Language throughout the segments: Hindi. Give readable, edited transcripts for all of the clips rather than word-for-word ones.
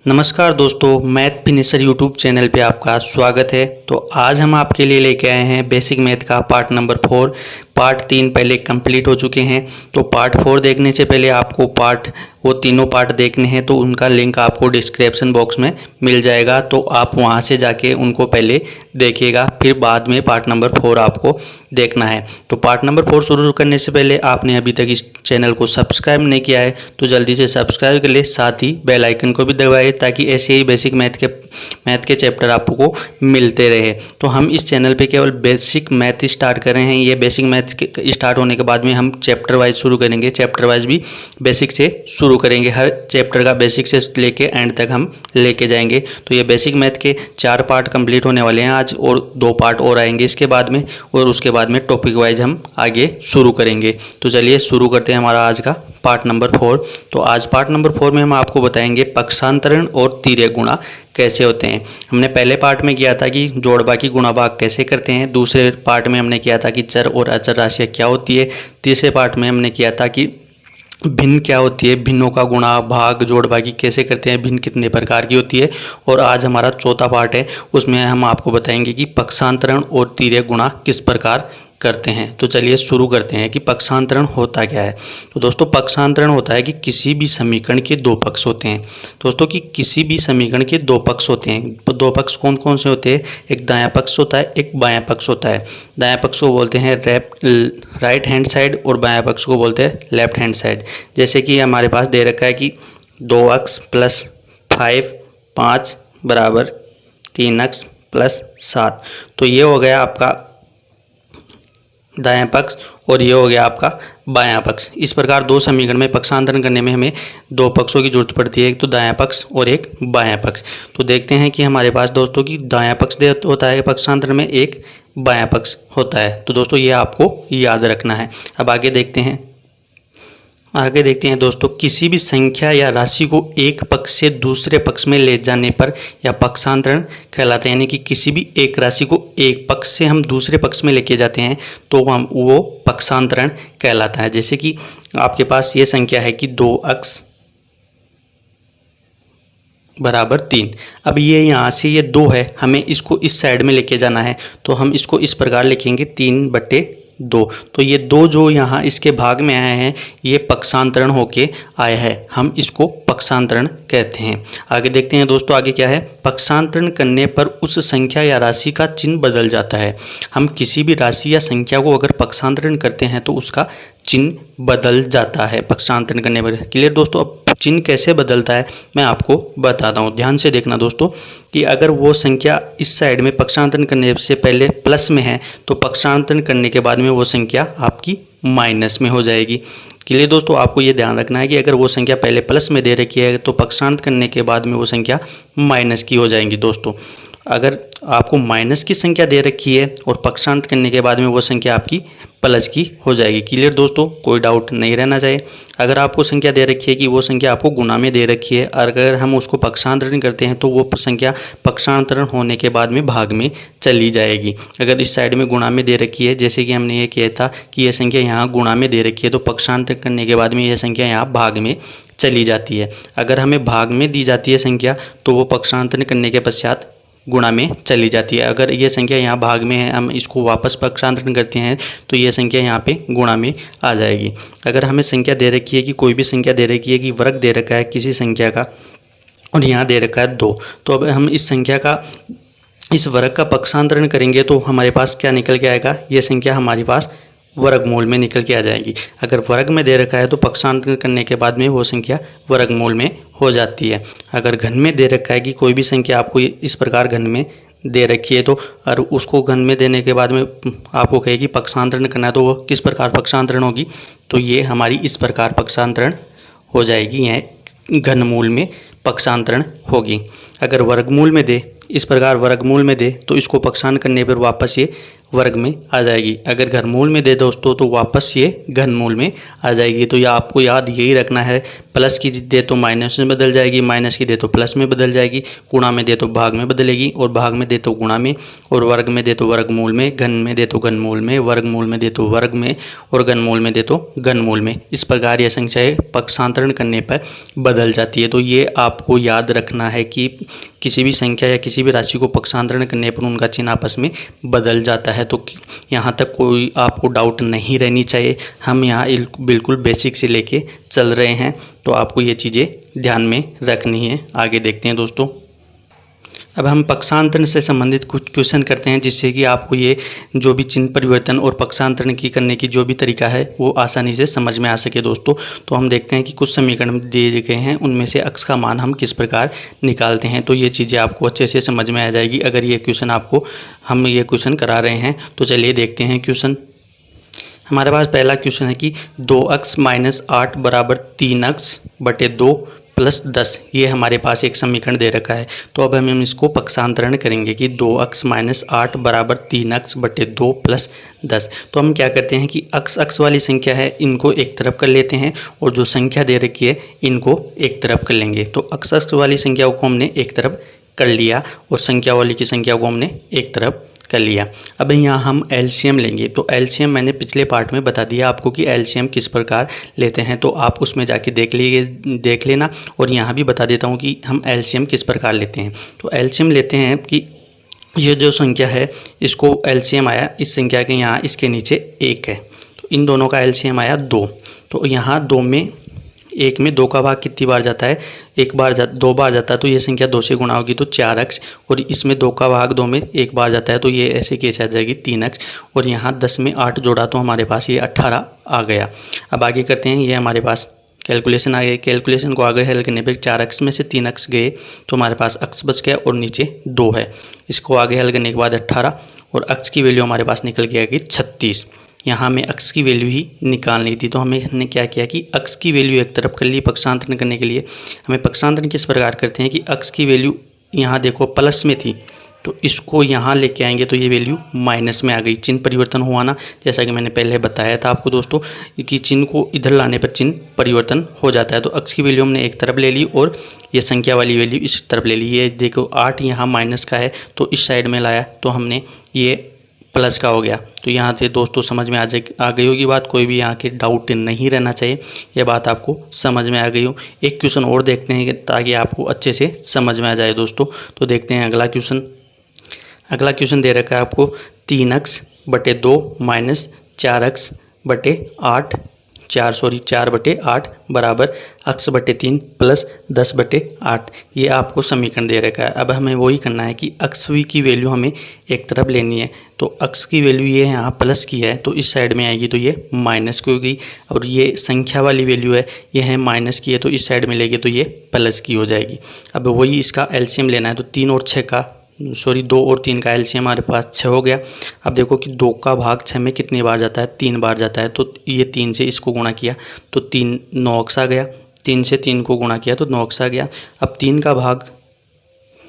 नमस्कार दोस्तों, मैथ फिनिशर यूट्यूब चैनल पे आपका स्वागत है। तो आज हम आपके लिए लेके आए हैं बेसिक मैथ का पार्ट नंबर 4। पार्ट 3 पहले कंप्लीट हो चुके हैं। तो पार्ट 4 देखने से पहले आपको वो तीनों पार्ट देखने हैं, तो उनका लिंक आपको डिस्क्रिप्शन बॉक्स में मिल जाएगा। तो आप वहां से जाके उनको पहले देखिएगा, फिर बाद में पार्ट नंबर 4 आपको देखना है। तो पार्ट नंबर 4 शुरू करने से पहले आपने अभी तक इस चैनल को सब्सक्राइब नहीं किया है तो जल्दी से सब्सक्राइब कर ले, साथ ही बेल आइकन को भी दबाइए ताकि ऐसे ही बेसिक मैथ के चैप्टर आपको मिलते रहे। तो हम इस चैनल पे केवल बेसिक मैथ स्टार्ट कर रहे हैं। ये बेसिक मैथ स्टार्ट होने के बाद में हम चैप्टर वाइज शुरू करेंगे, चैप्टर वाइज भी बेसिक से शुरू करेंगे। हर चैप्टर का बेसिक से लेके एंड तक हम लेके जाएंगे। तो ये बेसिक मैथ के 4 पार्ट कंप्लीट होने वाले हैं आज, और 2 पार्ट और आएंगे इसके बाद में, और उसके बाद में टॉपिक वाइज हम आगे शुरू करेंगे। तो चलिए शुरू करते हैं हमारा आज का पार्ट नंबर 4। तो आज पार्ट नंबर 4 में हम आपको बताएंगे पक्षांतरण और तिर्यक गुणा कैसे होते हैं। हमने पहले पार्ट में किया था कि जोड़ बाकी गुणा भाग कैसे करते हैं। दूसरे पार्ट में हमने किया था कि चर और अचर राशियाँ क्या होती है। तीसरे पार्ट में हमने किया था कि भिन्न क्या होती है, भिन्नों का गुणा भाग जोड़ बाकी कैसे करते हैं, भिन्न कितने प्रकार की होती है। और आज हमारा चौथा पार्ट है, उसमें हम आपको बताएंगे कि पक्षांतरण और तिर्यक गुणा किस प्रकार करते हैं। तो चलिए शुरू करते हैं कि पक्षांतरण होता क्या है। तो दोस्तों, पक्षांतरण होता है कि किसी भी समीकरण के 2 पक्ष होते हैं। दोस्तों, कि किसी भी समीकरण के 2 पक्ष होते हैं। तो 2 पक्ष कौन कौन से होते हैं? एक दायां पक्ष होता है, एक बायां पक्ष होता है। दायां पक्ष को बोलते हैं राइट हैंड साइड, और बायां पक्ष को बोलते हैं लेफ्ट हैंड साइड। जैसे कि हमारे पास दे रखा है कि 2x + 5 5 बराबर 3x + 7। तो ये हो गया आपका दायां पक्ष, और ये हो गया आपका बायां पक्ष। इस प्रकार 2 समीकरण में पक्षांतरण करने में हमें 2 पक्षों की जरूरत पड़ती है, एक तो दायां पक्ष और एक बायां पक्ष। तो देखते हैं कि हमारे पास दोस्तों की दायां पक्ष होता है पक्षांतरण में, एक बायां पक्ष होता है। तो दोस्तों ये आपको याद रखना है। अब आगे देखते हैं दोस्तों, किसी भी संख्या या राशि को एक पक्ष से दूसरे पक्ष में ले जाने पर या पक्षांतरण कहलाता है। यानी कि किसी भी एक राशि को एक पक्ष से हम दूसरे पक्ष में लेके जाते हैं तो वो पक्षांतरण कहलाता है। जैसे कि आपके पास ये संख्या है कि 2x बराबर 3। अब ये यहाँ से ये 2 है, हमें इसको इस साइड में लेके जाना है, तो हम इसको इस प्रकार लिखेंगे 3/2। तो ये 2 जो यहाँ इसके भाग में आए हैं, ये पक्षांतरण होके आया है, हम इसको पक्षांतरण कहते हैं। आगे देखते हैं दोस्तों, आगे क्या है। पक्षांतरण करने पर उस संख्या या राशि का चिन्ह बदल जाता है। हम किसी भी राशि या संख्या को अगर पक्षांतरण करते हैं तो उसका चिन्ह बदल जाता है पक्षांतरण करने पर। क्लियर दोस्तों? अब चिन्ह कैसे बदलता है मैं आपको बताता हूँ, ध्यान से देखना दोस्तों। कि अगर वो संख्या इस साइड में पक्षांतरण करने से पहले प्लस में है, तो पक्षांतरण करने के बाद में वो संख्या आपकी माइनस में हो जाएगी। क्लियर दोस्तों? आपको ये ध्यान रखना है कि अगर वो संख्या पहले प्लस में दे रखी है तो पक्षांतरण करने के बाद में वो संख्या माइनस की हो जाएंगी। दोस्तों, अगर आपको माइनस की संख्या दे रखी है और पक्षांतरण करने के बाद में वो संख्या आपकी प्लस की हो जाएगी। क्लियर दोस्तों? कोई डाउट नहीं रहना चाहिए। अगर आपको संख्या दे रखी है कि वो संख्या आपको गुणा में दे रखी है, और अगर हम उसको पक्षांतरण करते हैं तो वो संख्या पक्षांतरण होने के बाद में भाग में चली जाएगी। अगर इस साइड में गुणा में दे रखी है, जैसे कि हमने ये किया था कि ये संख्या यहाँ गुणा में दे रखी है, तो पक्षांतरण करने के बाद में यह संख्या यहाँ भाग में चली जाती है। अगर हमें भाग में दी जाती है संख्या, तो वो पक्षांतरण करने के पश्चात गुणा में चली जाती है। अगर ये संख्या यहाँ भाग में है, हम इसको वापस पक्षांतरण करते हैं तो ये संख्या यहाँ पे गुणा में आ जाएगी। अगर हमें संख्या दे रखी है कि कोई भी संख्या दे रखी है कि वर्ग दे रखा है किसी संख्या का, और यहाँ दे रखा है 2, तो अब हम इस वर्ग का पक्षांतरण करेंगे तो हमारे पास क्या निकल के आएगा? ये संख्या हमारे पास वर्गमूल में निकल के आ जाएगी। अगर वर्ग में दे रखा है तो पक्षांतरण करने के बाद में वो संख्या वर्गमूल में हो जाती है। अगर घन में दे रखा है कि कोई भी संख्या आपको इस प्रकार घन में दे रखी है, तो और उसको घन में देने के बाद में आपको कहेगी पक्षांतरण करना है, तो वो किस प्रकार पक्षांतरण होगी? तो ये हमारी इस प्रकार पक्षांतरण हो जाएगी, यह घनमूल में पक्षांतरण होगी। अगर वर्गमूल में दे, इस प्रकार वर्गमूल में दे, तो इसको पक्षांतरण करने पर वापस ये वर्ग में आ जाएगी। अगर घनमूल में दे दोस्तों तो वापस ये घनमूल में आ जाएगी। तो यह आपको याद यही रखना है, प्लस की दे तो माइनस में बदल जाएगी, माइनस की दे तो प्लस में बदल जाएगी, गुणा में दे तो भाग में बदलेगी, और भाग में दे तो गुणा में, और वर्ग में दे तो वर्गमूल में, घन में दे तो घनमूल में, वर्गमूल में दे तो वर्ग में, और घनमूल में दे तो घनमूल में। इस प्रकार यह संख्याएं पक्षांतरण करने पर बदल जाती है। तो ये आपको याद रखना है कि किसी भी संख्या या किसी भी राशि को पक्षांतरण करने पर उनका चिन्ह आपस में बदल जाता है। तो यहाँ तक कोई आपको डाउट नहीं रहनी चाहिए। हम यहाँ बिल्कुल बेसिक से लेके चल रहे हैं, तो आपको ये चीज़ें ध्यान में रखनी है। आगे देखते हैं दोस्तों। अब हम पक्षांतरण से संबंधित कुछ क्वेश्चन करते हैं, जिससे कि आपको ये जो भी चिन्ह परिवर्तन और पक्षांतरण की करने की जो भी तरीका है वो आसानी से समझ में आ सके दोस्तों। तो हम देखते हैं कि कुछ समीकरण दिए गए हैं, उनमें से x का मान हम किस प्रकार निकालते हैं। तो ये चीज़ें आपको अच्छे से समझ में आ जाएगी अगर ये क्वेश्चन आपको हम ये क्वेश्चन करा रहे हैं। तो चलिए देखते हैं क्वेश्चन। हमारे पास पहला क्वेश्चन है कि 2x - 8 बराबर 3x बटे 2 प्लस 10, ये हमारे पास एक समीकरण दे रखा है। तो अब हम इसको पक्षांतरण करेंगे कि 2x - 8 बराबर 3x बटे 2 प्लस 10। तो हम क्या करते हैं कि x वाली संख्या है इनको एक तरफ कर लेते हैं, और जो संख्या दे रखी है इनको एक तरफ कर लेंगे। तो x वाली संख्या को हमने एक तरफ कर लिया, और संख्या वाली की संख्या को हमने एक तरफ कर लिया। अब यहाँ हम एलसीएम लेंगे। तो एलसीएम मैंने पिछले पार्ट में बता दिया आपको कि एलसीएम किस प्रकार लेते हैं, तो आप उसमें जाके देख लेना। और यहाँ भी बता देता हूँ कि हम एलसीएम किस प्रकार लेते हैं। तो एलसीएम लेते हैं कि ये जो संख्या है इसको एलसीएम आया, इस संख्या के यहाँ इसके नीचे 1 है, तो इन दोनों का एलसीएम आया 2। तो यहाँ 2 में 1 में 2 का भाग कितनी बार जाता है, 1 बार 2 बार जाता है। तो ये संख्या 2 से गुणा होगी तो 4x, और इसमें 2 का भाग 2 में 1 बार जाता है, तो ये ऐसे कैसे आ जाएगी 3x। और यहाँ 10 में 8 जोड़ा तो हमारे पास ये 18 आ गया। अब आगे करते हैं, ये हमारे पास कैलकुलेशन आ गई। कैलकुलेशन को आगे हल करने पर 4x में से 3x गए तो हमारे पास x बच गया, और नीचे 2 है। इसको आगे हल करने के बाद 18, और x की वैल्यू हमारे पास निकल के आएगी 36। यहाँ हमें x की वैल्यू ही निकालनी थी, तो हमने क्या किया कि x की वैल्यू एक तरफ कर ली पक्षांतरण करने के लिए। हमें पक्षांतरण किस प्रकार करते हैं कि x की वैल्यू यहाँ देखो प्लस में थी, तो इसको यहाँ लेके आएंगे तो ये वैल्यू माइनस में आ गई। चिन्ह परिवर्तन हुआ ना, जैसा कि मैंने पहले बताया था आपको दोस्तों कि चिन्ह को इधर लाने पर चिन्ह परिवर्तन हो जाता है। तो x की वैल्यू हमने एक तरफ ले ली, और ये संख्या वाली वैल्यू इस तरफ ले ली। ये देखो 8 यहाँ माइनस का है, तो इस साइड में लाया तो हमने ये प्लस का हो गया। तो यहाँ से दोस्तों समझ में आ गई होगी बात, कोई भी यहाँ के डाउट नहीं रहना चाहिए, यह बात आपको समझ में आ गई हो। एक क्वेश्चन और देखते हैं ताकि आपको अच्छे से समझ में आ जाए दोस्तों। तो देखते हैं अगला क्वेश्चन। अगला क्वेश्चन दे रखा है आपको 3x बटे 2 माइनस 4x बटे 4 बटे 8 बराबर x बटे 3 प्लस 10 बटे 8, ये आपको समीकरण दे रखा है। अब हमें वही करना है कि x की वैल्यू हमें एक तरफ लेनी है। तो x की वैल्यू ये यहाँ प्लस की है, तो इस साइड में आएगी तो ये माइनस की होगी, और ये संख्या वाली वैल्यू है ये है माइनस की है, तो इस साइड में लेंगे तो ये प्लस की हो जाएगी। अब वही इसका एलसीएम लेना है। तो 2 और 3 का एलसीएम हमारे पास 6 हो गया। अब देखो कि 2 का भाग 6 में कितनी बार जाता है, 3 बार जाता है। तो ये 3 से इसको गुणा किया तो 3 9x आ गया, 3 से 3 को गुणा किया तो 9x आ गया। अब 3 का भाग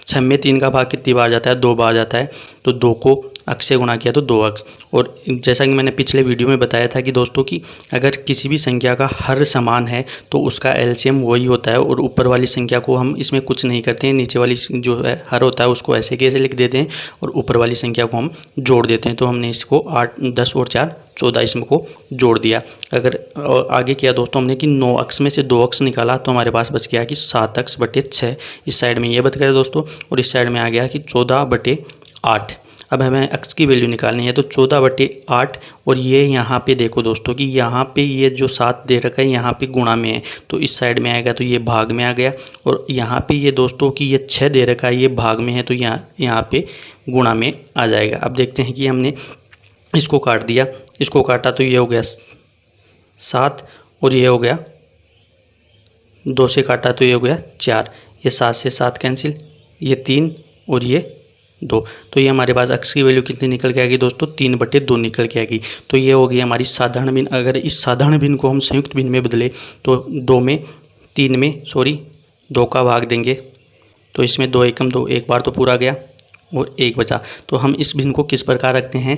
6 में 3 का भाग कितनी बार जाता है, 2 बार जाता है। तो 2 को x से गुणा किया तो 2x। और जैसा कि मैंने पिछले वीडियो में बताया था कि दोस्तों कि अगर किसी भी संख्या का हर समान है तो उसका एलसीएम वही होता है, और ऊपर वाली संख्या को हम इसमें कुछ नहीं करते हैं, नीचे वाली जो है हर होता है उसको ऐसे कैसे लिख देते हैं, और ऊपर वाली संख्या को हम जोड़ देते हैं। तो हमने इसको 8 10 और 4 14 इसमें को जोड़ दिया। अगर आगे किया दोस्तों हमने कि 9x में से 2x निकाला तो हमारे पास बच गया कि 7x बटे 6, इस साइड में ये बच गया दोस्तों, और इस साइड में आ गया कि 14 बटे 8। अब हमें x की वैल्यू निकालनी है, तो 14 बटे 8, और ये यहाँ पे देखो दोस्तों कि यहाँ पे ये जो 7 दे रखा है यहाँ पे गुणा में है, तो इस साइड में आएगा तो ये भाग में आ गया। और यहाँ पे ये दोस्तों कि ये 6 दे रखा है ये भाग में है, तो यहाँ पे गुणा में आ जाएगा। अब देखते हैं कि हमने इसको काट दिया, इसको काटा तो ये हो गया 7, और ये हो गया 2 से काटा तो ये हो गया 4, ये 7 से 7 कैंसिल, ये 3 और ये 2। तो ये हमारे पास x की वैल्यू कितनी निकल के आएगी दोस्तों, 3 बटे 2 निकल के आएगी। तो ये हो गई हमारी साधारण भिन्न। अगर इस साधारण भिन्न को हम संयुक्त भिन्न में बदले तो 2 का भाग देंगे, तो इसमें 2 एकम 2, एक बार तो पूरा गया और 1 बचा। तो हम इस भिन्न को किस प्रकार रखते हैं,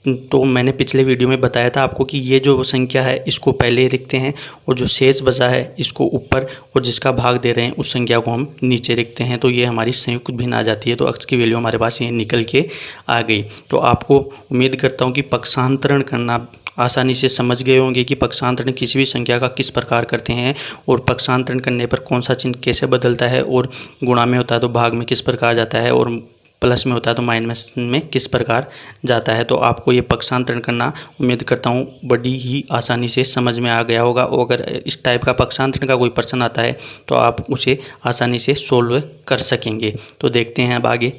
तो मैंने पिछले वीडियो में बताया था आपको कि ये जो संख्या है इसको पहले लिखते हैं और जो शेष बचा है इसको ऊपर और जिसका भाग दे रहे हैं उस संख्या को हम नीचे लिखते हैं। तो ये हमारी संयुक्त भिन्न आ जाती है। तो अक्स की वैल्यू हमारे पास ये निकल के आ गई। तो आपको उम्मीद करता हूँ कि पक्षांतरण करना आसानी से समझ गए होंगे कि पक्षांतरण किसी भी संख्या का किस प्रकार करते हैं और पक्षांतरण करने पर कौन सा चिन्ह कैसे बदलता है, और गुणा में होता है तो भाग में किस प्रकार जाता है, और प्लस में होता है तो माइनस में किस प्रकार जाता है। तो आपको ये पक्षांतरण करना उम्मीद करता हूँ बड़ी ही आसानी से समझ में आ गया होगा। और अगर इस टाइप का पक्षांतरण का कोई प्रश्न आता है तो आप उसे आसानी से सोल्व कर सकेंगे। तो देखते हैं अब आगे।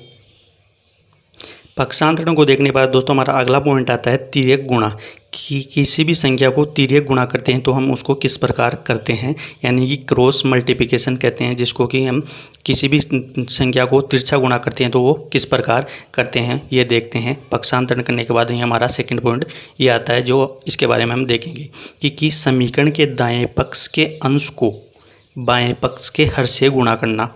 पक्षांतरण को देखने के बाद दोस्तों हमारा अगला पॉइंट आता है तिर्यक गुणा। कि किसी भी संख्या को तिर्यक गुणा करते हैं तो हम उसको किस प्रकार करते हैं, यानी कि क्रॉस मल्टीप्लिकेशन कहते हैं, जिसको कि हम किसी भी संख्या को तिरछा गुणा करते हैं तो वो किस प्रकार करते हैं ये देखते हैं। पक्षांतरण करने के बाद ही हमारा सेकंड पॉइंट ये आता है जो इसके बारे में हम देखेंगे कि समीकरण के दाएँ पक्ष के अंश को बाएँ पक्ष के हर से गुणा करना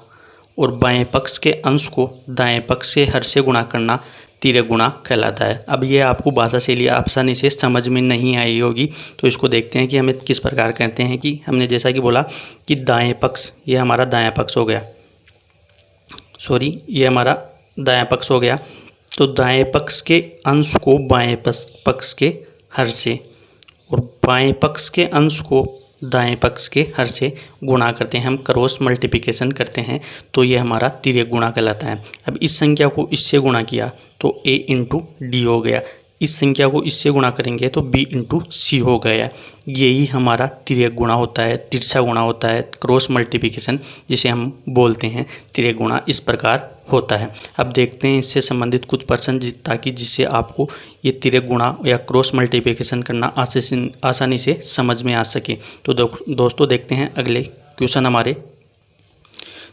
और बाएँ पक्ष के अंश को दाएँ पक्ष के हर से गुणा करना तिर्यक गुणा कहलाता है। अब ये आपको भाषा शैली आसानी से समझ में नहीं आई होगी, तो इसको देखते हैं कि हमें किस प्रकार कहते हैं। कि हमने जैसा कि बोला कि दाएं पक्ष, ये हमारा दायां पक्ष हो गया, सॉरी ये हमारा दायां पक्ष हो गया। तो दाएं पक्ष के अंश को बाएं पक्ष के हर से और बाएं पक्ष के अंश को दाएं पक्ष के हर से गुणा करते हैं, हम क्रॉस मल्टीप्लिकेशन करते हैं। तो ये हमारा तिर्यक गुणा कहलाता है। अब इस संख्या को इससे गुणा किया तो a इंटू डी हो गया, इस संख्या को इससे गुणा करेंगे तो b इंटू सी हो गया। यही हमारा तिर्यक गुणा होता है, तिरछा गुणा होता है, क्रॉस मल्टीप्लिकेशन जिसे हम बोलते हैं तिर्यक गुणा इस प्रकार होता है। अब देखते हैं इससे संबंधित कुछ प्रश्न ताकि जिससे आपको ये तिर्यक गुणा या क्रॉस मल्टीप्लिकेशन करना आसानी से समझ में आ सके। तो दोस्तों देखते हैं अगले क्वेश्चन हमारे।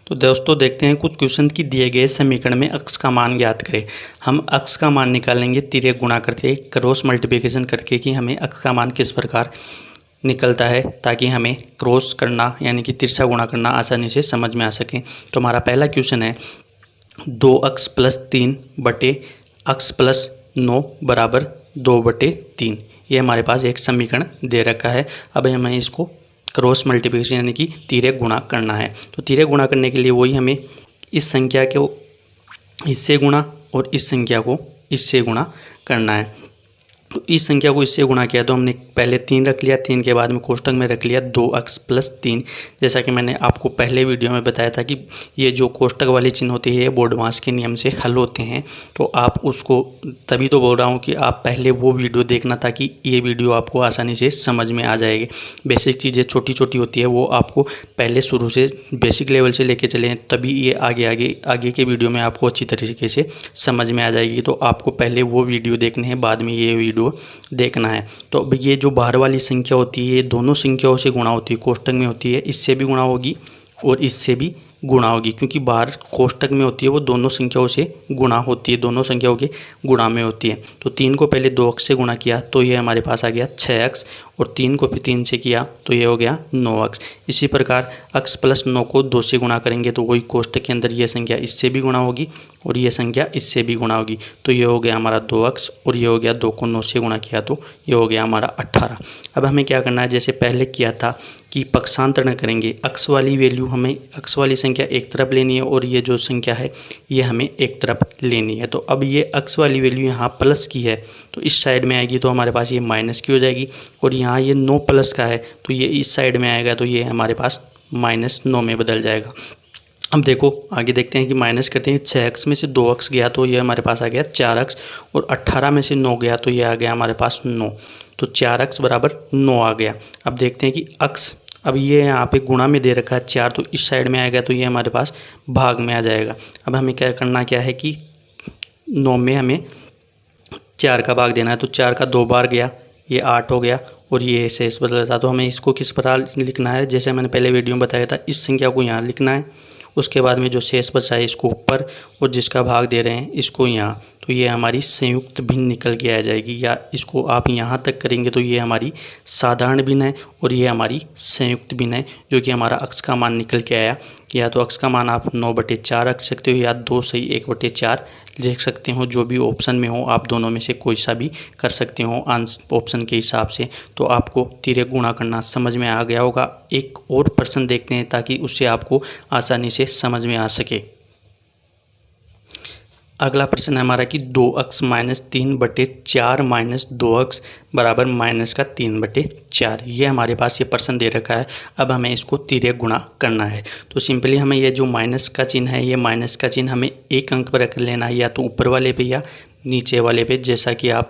तो दोस्तों देखते हैं कुछ क्वेश्चन की दिए गए समीकरण में अक्स का मान ज्ञात करें। हम अक्स का मान निकालेंगे तिर्यक गुणा करके, क्रॉस मल्टीप्लिकेशन करके कि हमें अक्स का मान किस प्रकार निकलता है, ताकि हमें क्रॉस करना यानी कि तिरछा गुणा करना आसानी से समझ में आ सके। तो हमारा पहला क्वेश्चन है 2x प्लस 3 बटे x प्लस 9 बराबर 2/3। ये हमारे पास एक समीकरण दे रखा है। अब हमें इसको क्रॉस मल्टीप्लिकेशन यानी कि तिर्यक गुणा करना है। तो तिर्यक गुणा करने के लिए वही हमें इस संख्या को इससे गुणा और इस संख्या को इससे गुणा करना है। तो इस संख्या को इससे गुणा किया तो हमने पहले 3 रख लिया, 3 के बाद में कोष्ठक में रख लिया 2x प्लस 3। जैसा कि मैंने आपको पहले वीडियो में बताया था कि ये जो कोष्ठक वाली चिन्ह होती है ये बोर्डमास के नियम से हल होते हैं। तो आप उसको तभी तो बोल रहा हूँ कि आप पहले वो वीडियो देखना ताकि ये वीडियो आपको आसानी से समझ में आ जाएगी। बेसिक चीज़ें छोटी छोटी होती है वो आपको पहले शुरू से बेसिक लेवल से लेके चलें, तभी ये आगे के वीडियो में आपको अच्छी तरीके से समझ में आ जाएगी। तो आपको पहले वो वीडियो देखने हैं, बाद में ये वीडियो देखना है। तो अब ये जो बाहर वाली संख्या होती है ये दोनों संख्याओं से गुणा होती है, कोष्ठक में होती है, इससे भी गुणा होगी और इससे भी गुणा होगी, क्योंकि बाहर कोष्ठक में होती है वो दोनों संख्याओं से गुणा होती है, दोनों संख्याओं के गुणा में होती है। तो 3 को पहले 2x से गुणा किया तो ये हमारे पास आ गया 6x और 3 को फिर 3 से किया तो ये हो गया 9x। इसी प्रकार x प्लस 9 को 2 से गुणा करेंगे तो वही कोष्ठक के अंदर ये संख्या इससे भी गुणा होगी और ये संख्या इससे भी गुणा होगी। तो ये हो गया हमारा 2x और ये हो गया 2 को 9 से गुणा किया तो ये हो गया हमारा 18। अब हमें क्या करना है, जैसे पहले किया था कि पक्षांतरण करेंगे, x वाली वैल्यू हमें x वाली संख्या एक तरफ लेनी है और ये जो संख्या है ये हमें एक तरफ लेनी है। तो अब ये x वाली वैल्यू यहाँ प्लस की है तो इस साइड में आएगी तो हमारे पास ये माइनस की हो जाएगी, और यहाँ ये 9 प्लस का है तो ये इस साइड में आएगा तो ये हमारे पास -9 में बदल जाएगा। अब देखो आगे देखते हैं कि माइनस करते हैं, 6x में से 2x गया तो ये हमारे पास आ गया 4x और 18 में से 9 गया तो ये आ गया हमारे पास 9, तो 4x बराबर 9 आ गया। अब देखते हैं कि x, अब ये यहाँ पे गुणा में दे रखा है 4 तो इस साइड में आएगा तो ये हमारे पास भाग में आ जाएगा। अब हमें क्या करना क्या है कि 9 में हमें 4 का भाग देना है, तो 4 का 2 बार गया ये 8 हो गया और ये शेष बदल था। तो हमें इसको किस प्रकार लिखना है, जैसे मैंने पहले वीडियो में बताया था, इस संख्या को यहाँ लिखना है, उसके बाद में जो शेष बचा है इसको ऊपर और जिसका भाग दे रहे हैं इसको यहाँ तो ये हमारी संयुक्त भिन्न निकल के आ जाएगी, या इसको आप यहाँ तक करेंगे तो ये हमारी साधारण भिन्न है और ये हमारी संयुक्त भिन्न है, जो कि हमारा अक्स का मान निकल के आया। या तो अक्स का मान आप 9/4 रख सकते हो या 2 सही 1/4 लिख सकते हो, जो भी ऑप्शन में हो आप दोनों में से कोई सा भी कर सकते हो आंसर ऑप्शन के हिसाब से। तो आपको तिर्यक गुणा करना समझ में आ गया होगा। एक और प्रश्न देखते हैं ताकि उससे आपको आसानी से समझ में आ सके। अगला प्रश्न है हमारा कि 2x - 3/4 - 2x बराबर -3/4। ये हमारे पास ये प्रश्न दे रखा है। अब हमें इसको तिर्यक गुणा करना है। तो सिंपली हमें ये जो माइनस का चिन्ह है, ये माइनस का चिन्ह हमें एक अंक पर रख लेना है, या तो ऊपर वाले पे या नीचे वाले पे, जैसा कि आप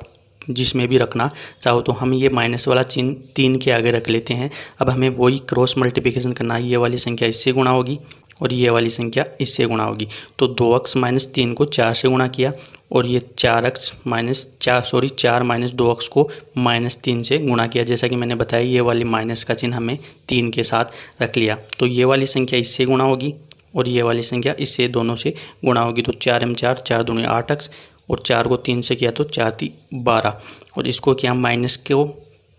जिसमें भी रखना चाहो। तो हम ये माइनस वाला चिन्ह 3 के आगे रख लेते हैं। अब हमें वही क्रॉस मल्टीप्लिकेशन करना है। ये वाली संख्या इससे गुणा होगी और ये वाली संख्या इससे गुणा होगी। तो 2x - 3 को 4 से गुणा किया और ये 4 - 2x को -3 से गुणा किया। जैसा कि मैंने बताया, ये वाली माइनस का चिन्ह हमें 3 के साथ रख लिया। तो ये वाली संख्या इससे गुणा होगी और ये वाली संख्या इससे, दोनों से गुणा होगी। तो 4 m 4 4 दूनी 8x और 4 को 3 से किया तो 4 × 3 = 12। और इसको क्या माइनस को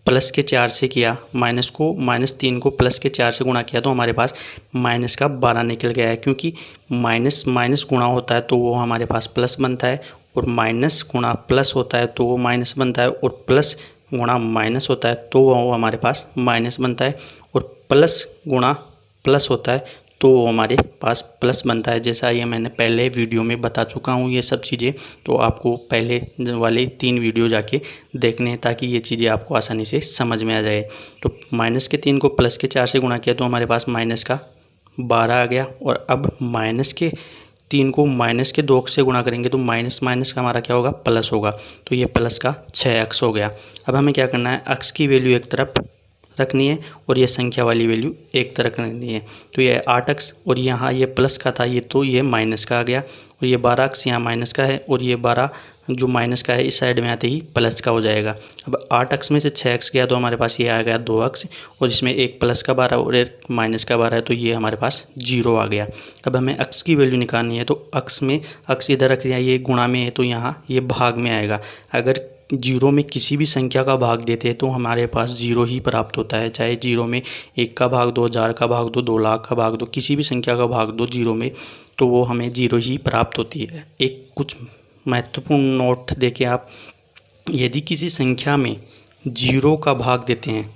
प्लस के 4 से किया, -3 को प्लस के 4 से गुणा किया तो हमारे पास माइनस का 12 निकल गया है। क्योंकि माइनस माइनस गुणा होता है तो वो हमारे पास प्लस बनता है, और माइनस गुणा प्लस होता है तो वो माइनस बनता है, और प्लस गुणा माइनस होता है तो वो हमारे पास माइनस बनता है, और प्लस गुणा प्लस होता है तो वो हमारे पास प्लस बनता है। जैसा ये मैंने पहले वीडियो में बता चुका हूँ ये सब चीज़ें, तो आपको पहले वाले 3 वीडियो जाके देखने हैं ताकि ये चीज़ें आपको आसानी से समझ में आ जाए। तो -3 को प्लस के 4 से गुणा किया तो हमारे पास माइनस का 12 आ गया। और अब -3 को -2 से गुणा करेंगे तो माइनस का हमारा क्या होगा, प्लस होगा। तो ये प्लस का 6x हो गया। अब हमें क्या करना है, x की वैल्यू एक तरफ रखनी है और ये संख्या वाली वैल्यू एक तरफ रखनी है। तो ये 8x और यहाँ ये प्लस का था, ये तो ये माइनस का आ गया, और ये 12x यहाँ माइनस का है, और ये 12 जो माइनस का है इस साइड में आते ही प्लस का हो जाएगा। अब 8x में से 6x गया तो हमारे पास ये आ गया 2x, और इसमें एक प्लस का 12 और एक माइनस का 12 है, तो ये हमारे पास 0 आ गया। अब हमें x की वैल्यू निकालनी है, तो x इधर रख लिया, ये गुणा में है तो यहाँ ये भाग में आएगा। अगर 0 में किसी भी संख्या का भाग देते हैं तो हमारे पास 0 ही प्राप्त होता है। चाहे 0 में 1 का भाग दो, 1000 का भाग दो, 2 लाख का भाग दो, किसी भी संख्या का भाग दो 0 में, तो वो हमें 0 ही प्राप्त होती है। एक कुछ महत्वपूर्ण नोट देखें आप, यदि किसी संख्या में 0 का भाग देते हैं,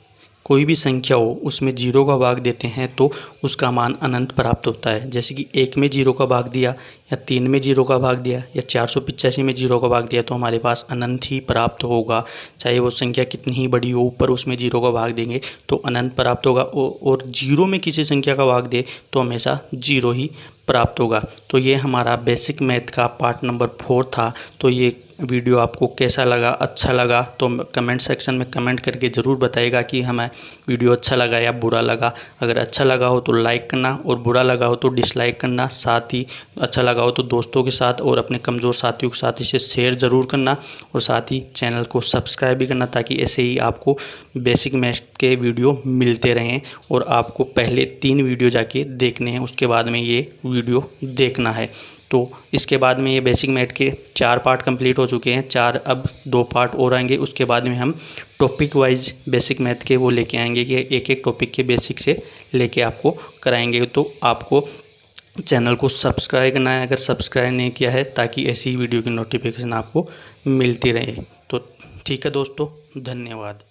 कोई भी संख्या हो उसमें 0 का भाग देते हैं तो उसका मान अनंत प्राप्त होता है। जैसे कि 1 में 0 का भाग दिया, या 3 में 0 का भाग दिया, या 485 में 0 का भाग दिया, तो हमारे पास अनंत ही प्राप्त होगा। चाहे वो संख्या कितनी ही बड़ी हो, ऊपर उसमें 0 का भाग देंगे तो अनंत प्राप्त होगा। और 0 में किसी संख्या का भाग दे तो हमेशा 0 ही प्राप्त होगा। तो ये हमारा बेसिक मैथ का पार्ट नंबर 4 था। तो ये वीडियो आपको कैसा लगा, अच्छा लगा तो कमेंट सेक्शन में कमेंट करके ज़रूर बताइएगा कि हमें वीडियो अच्छा लगा या बुरा लगा। अगर अच्छा लगा हो तो लाइक करना, और बुरा लगा हो तो डिसलाइक करना। साथ ही अच्छा लगा हो तो दोस्तों के साथ और अपने कमज़ोर साथियों के साथ इसे शेयर ज़रूर करना, और साथ ही चैनल को सब्सक्राइब भी करना, ताकि ऐसे ही आपको बेसिक मैथ के वीडियो मिलते रहें। और आपको पहले 3 वीडियो जाके देखने हैं, उसके बाद में ये वीडियो देखना है। तो इसके बाद में ये बेसिक मैथ के 4 पार्ट कंप्लीट हो चुके हैं, 4 अब 2 पार्ट और आएंगे। उसके बाद में हम टॉपिक वाइज बेसिक मैथ के वो लेके आएंगे कि एक टॉपिक के बेसिक से लेके आपको कराएंगे। तो आपको चैनल को सब्सक्राइब करना है अगर सब्सक्राइब नहीं किया है, ताकि ऐसी वीडियो की नोटिफिकेशन आपको मिलती रहे। तो ठीक है दोस्तों, धन्यवाद।